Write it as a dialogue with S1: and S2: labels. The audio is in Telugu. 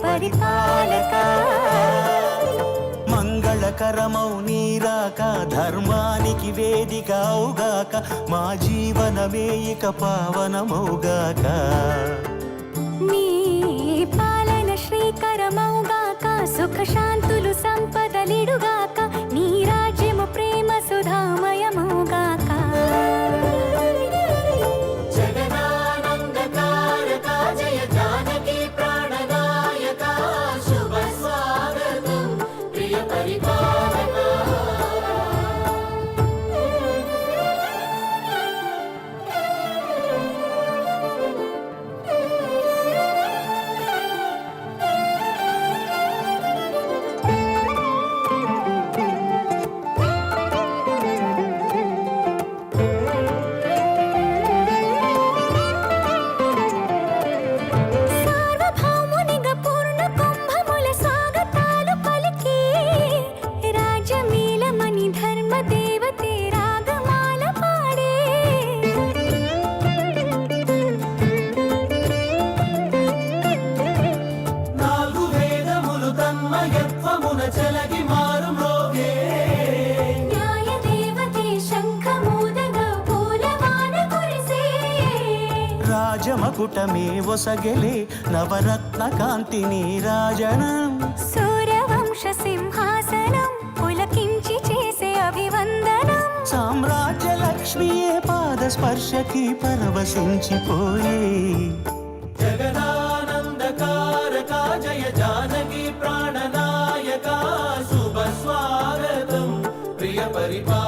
S1: పరిపాలక
S2: మంగళకరమౌ నీరాక ధర్మానికి వేదిక అవుగాక మా జీవనమే ఇక పావనమౌగాక
S1: నీ పాలన శ్రీకరమౌగాక సుఖ శాంతులు సంపదలిడుగాక నీ రాజ్యము ప్రేమ సుధామయమౌగాక
S3: జగదానందకారక జయ జానకి ప్రాణనాయక శుభ స్వాగతం ప్రియ పరిపాలక
S1: సార్వభౌమునిగా పూర్ణ కుంభముల స్వాగతాలు పలికి రాజమీలమణి ధర్మ దేవతే రాగమాల పాడే
S3: నాలుగు వేదములు తన్మయత్వమున చెలగి మారు మ్రోగే
S1: న్యాయ దేవతే శంఖమూదగా పూలవాన కురిసే
S2: రాజమకుటమే ఒసగెలే నవరత్న కాంతిని రాజనం
S1: సూర్యవంశ సింహాసనం పులకించి చేసే అభివందనం
S2: సామ్రాజ్య లక్ష్మియే పాద స్పర్శకి పరవశించిపోయే
S3: జగదానందకారక జయ జానకి ప్రాణనాయక శుభ స్వాగతం ప్రియ పరిపాలక